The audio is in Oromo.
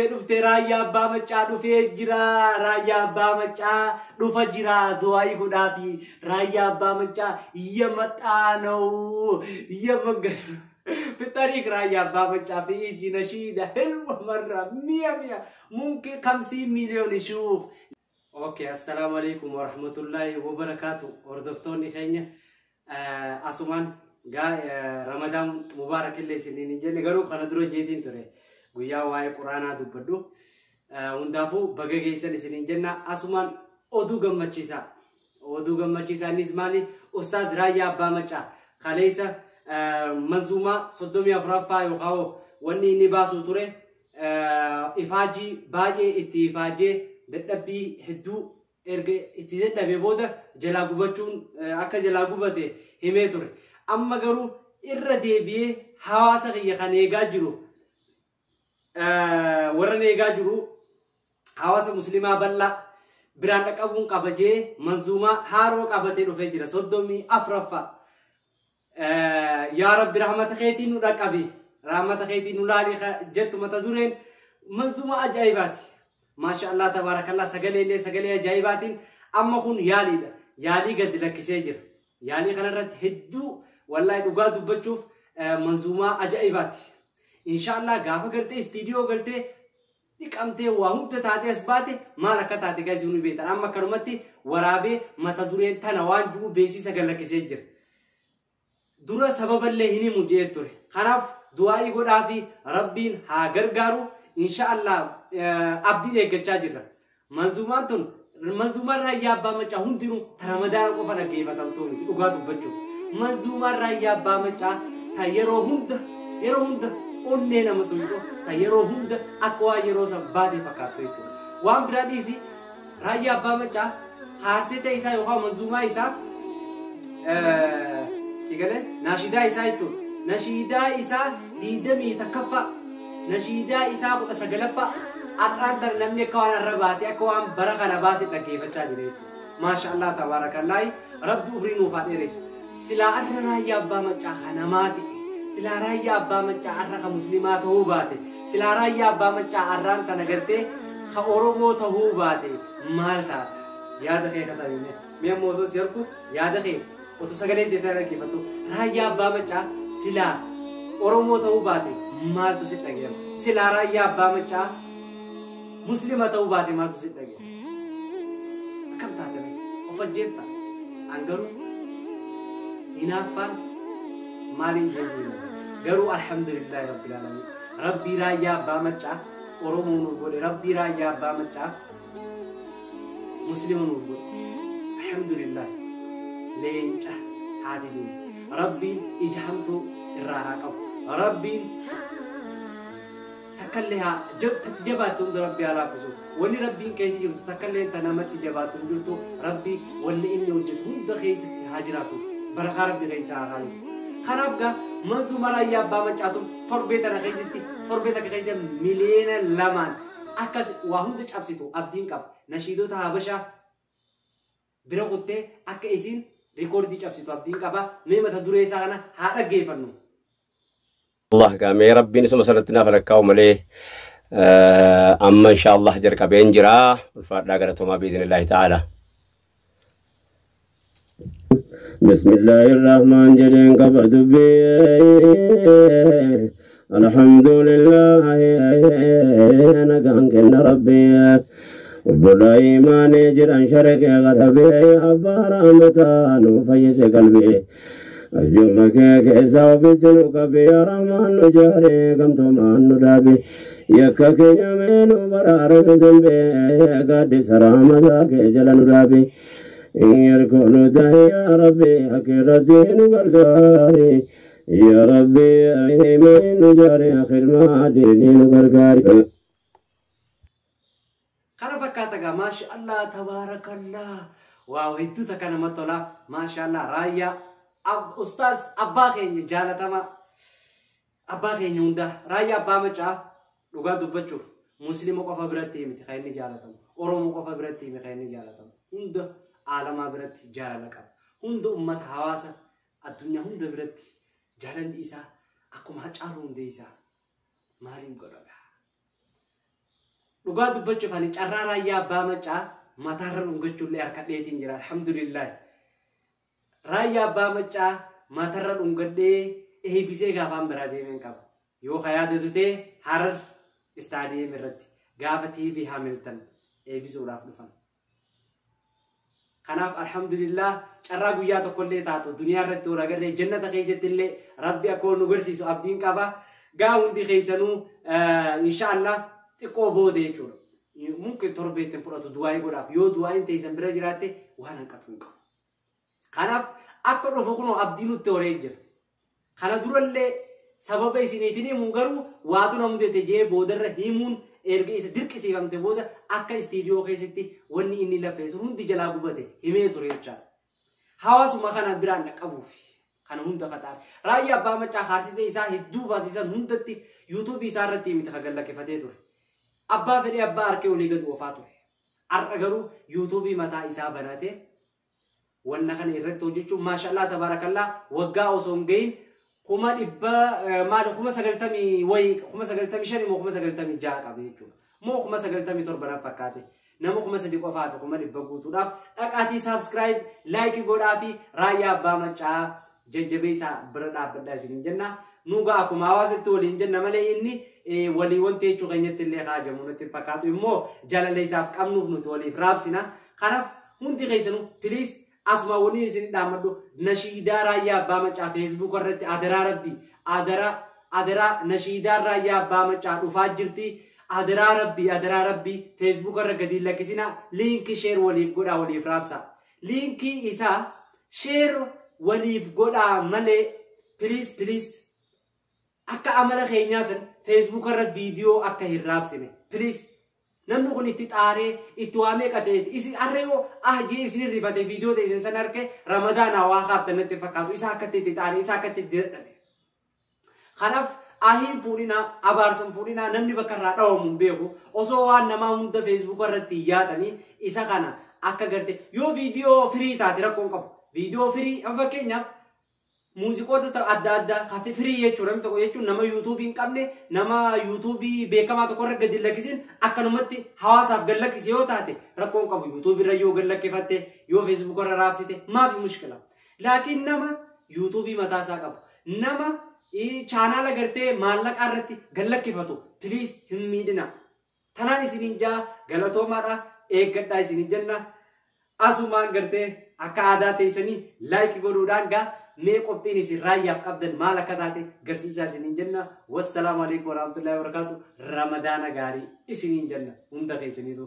dhufte raayyaa abbaa macaa dhufee jira raayyaa abbaa macaa dhufa jira du'aayi godhaafi raayyaa abbaa macaa yamaxaanoo yamagadu بطريق رايا بابا جافي يجي نشيدة حلوة مرة مية ممكن 50 مليون يشوف. اوكي السلام عليكم ورحمة الله وبركاته. وردكتورني خينيا اسمان رمضان مبارك اللي سنين جاني غرو خندرو جيدين تري ويا واي قرانا دبدو وندافو بغي سنين جنا اسمان اودو غمچيسا نسماني استاذ رايا بامچا خليسا منظومة صدومي أفرافا يقاو واني نباسو توري إفاجي باجي اتفاجي دتبي هدو اتزد بيبودا جلاغوبچون اكا جلاغوبته همي توري اما غرو إردي بيه حواسا يخانيغا جرو ورنيغا جرو حواسا مسلمة بلا براندك أبون قبجي منظومة هارو قبتي رفجرة صدومي أفرافا يا رب رحمة خيتي نورك أبي رحمة خيتي نولالي جت متزورين منظومة أجايبات ما شاء الله تبارك الله سجلي أجايبات أما كون يالي قد لك سجر يالي خلرت هدو والله يقعد بتشوف منظومة أجايبات إن شاء الله قافة قلتي استديو قلتي إقامتي وهم تتاتي أسباتي ما لك تاتي كايزوني بيتان أما كرمتي ورابي متزورين تنوان جو بيسي سجل لك سجر دورا سبب اللي هني مجيء توري خلاف دعائي قد في ربين هاجرجارو إن شاء الله أبدي لك جاجرة منظومة رايا بامچا هنديرو رمضان کو فنا كيف تمتوني وقعد بچو منظومة رايا بامچا تيرو هند أوننا متوجو تيرو هند أقوى يرو سبادي فكاتو يتو وام براديسي رايا بامچا هارسيتا إسا يوها منظومة إسا سيقاله ناشيدا إسا يتو ناشيدا إسا ديدمي تكفى ناشيدا إسا قد سقلبا أتردر نمني كوانا الرباتي أكوان برغة نباسي تكيفة چاجريت ما شاء الله تبارك الله رب أبرين وفاتيريش سلا أرى رايا أبا مچا خنماتي سلا رايا أبا مچا أرى مسلمات هو باتي سلا رايا أبا مچا أران تنگرتي خورمو تهو باتي مالتا ياد خي خطابيني ميا موزو سيركو ياد خي وتسجلي ديتا لكي فتو رايا أبا مچا سلا أورمو تهو باتي مالتو ستاقيا سلا رايا أبا مچا مسلمة تهو باتي مالتو ستاقيا كم تاتمي وفجيفتا أنقرو إنافان مالين جزيلا قرو الحمد لله رب العالمين ربي رايا أبا مچا أورمو نقول ربي رايا أبا مچا مسلم نقول الحمد لله لينجا هذه ربي إجهمتو الراحة ربي تكلها تجباتون ربي على فسو ولي ربي كيسي جرتو تكلها تنامت تجباتون جرتو ربي ولي إني وجد هند خيس هاجراتو برخا ربي خيسا غالي خرافقا منذ مرا يا بابا جاتو تربيتا خيسيتي تربيتا خيسا مليون لمان أكاس وهند جابسيتو أبدين كاب نشيدو تهابشا برغوتي أكا إسين ريكوردي جابسيتو أبدين كابا ميمة تدوري ساغنا هذا جيفنو الله قام يا ربي نسمع سرتنا فلكاو مليه أما إن شاء الله جرك بينجرا والفرد قرأتهما بإذن الله تعالى. بسم الله الرحمن الرحيم قبض بي الحمد لله أنا كان ربي وبلا إيمان جران شرك غربي أبار أمتان وفيس قلبي أرجوك كيسا وبجنوك بيا رحمن نجاري كم تمان ندابي يكاك يمين وبرار بزنبي قد سرامتك جل ندابي إن يركون يا ربي أكير الدين برقاري يا ربي أيمين نجاري آخر ما ديني برقاري خرفكاتك ما شاء الله تبارك الله واو هدو تكنا مطلع ما شاء الله رايا أستاذ أبا خيني جالتما أبا خيني وندا رايا أبا مچا لغا دبچوف مسلم وقفا براتي متي خيني جالتما أوروم وقفا براتي متي خيني جالتما هند عالم براتي جالك هند أمة حواسة الدنيا هند براتي جالن إيسا أكو ما چارون ديسا مالين قرابا dhugaa dubbachuuf ani carraa raayyaa abbaa macaa mataarra dhungachuullee harkadheetiin jira alhamdulillah raayyaa abbaa macaa mataarra dhungadhee eebisee gaafaan biraa deemeen qaba yoo yaadatu ta'e Harar istaadiyeem irratti gaafa TV Hamilton eebisuudhaaf dhufan kanaaf alhamdulillah carraa guyyaa tokkollee taatu duniyaa irratti wara garee jannata keessatti illee rabbi akkoo nu garsiisu abdiin qaba gaa hundi keessanuu inshallah xiqqoo boode jechuudha mungkin torbeetti fudhatu du'aa godhaaf yoo du'aan teessan bira jiraatte waan hanqatu hin qabu kanaaf akka dhufu kunoo abdii nutti horee jira kana durallee sababa isiniif himu garuu waatu namudete jee boodarra himuun erga isa dirqisiifamte booda akka istiidiyoo keessatti wanni inni lafeessu hundi jalaa gubate himee ture jechaadha hawaasuma kana biraan dhaqqabuuf kana hunda qaxaare raayyaa abbaa macaa haarsite isaa hedduu baasisan hundatti YouTube isaa irratti miti kagallaqifatee ture abbaa fedhee abbaa harkee olii gad oofaa ture har'a garuu YouTube mataa isaa banate wanna kana irratti hojjechuun maashaallah tabarakallah waggaa osoo hin gahin kuma dhibba maali kuma 90 wayi kuma 95 moo kuma 96 qabe jechuudha moo kuma 97 naaf fakkaate nama kuma 3 qofaatu kuma dhibba guutuudhaaf dhaqaatii subscribe like godhaafi raayyaa abbaa macaa jajjabeessaa bira dhaabbadhaa isiniin jenna nuugaa akkuma hawaasatti waliin jenna malee inni walii wanti jechuu keenyatti illee haajamu nutti fakkaatu immoo jaalala isaaf qabnuuf nuti waliif raabsina kanaaf hundi keessanuu please asma woni isin dhaammadhu nashiidaa raayyaa abbaa macaa Facebook irratti adaraa rabbi adara nashiidaa raayyaa abbaa macaa dhufaa jirti adaraa rabbi Facebook irra gadi lakkisina link share waliif godhaa waliif raabsa linki isaa share waliif godhaa malee please akka amala keenyaa san Facebook irra video akka hin raabsine please namni kun itti xaaree itti waamee qateeti isin arreeyo jee isin rifate video ta'e isin san arke ramadaana waa kaaftanatti fakkaatu isa akka itti xaaree isa akka itti dadhabe kanaaf ahiin fuudhina abaarsan fuudhina namni bakka irraa dhawamu beeku osoo waan namaa hunda Facebook irratti yaadanii isa kana akka garte yoo video free taate rakkoon qabu video free fakkeenyaaf muuziqoota adda addaa kafee free jechuudha namni tokko jechuun nama YouTube hin qabne nama YouTube beekamaa tokko irra gadi lakkisin akkanumatti hawaasaaf gad lakkise yoo taate rakkoon qabu YouTube irra yoo gad lakkifatte yoo Facebook irra raabsite maafi mushkila laakiin nama YouTube mataa isaa qabu nama chaanaala gartee maallaqa irratti gad lakkifatu please hin miidhina tanaan isiniin jaa galatoomaadha eeggadhaa isiniin jenna asumaan gartee akka aadaa teessanii like godhuudhaan gaa mee qophiin isin raayyaaf qabdan maal akka taate garsiisaa isiniin jenna wassalaamu alaikum warahmatullahi wabarakatuh ramadaana gaarii isiniin jenna hunda keessaniitu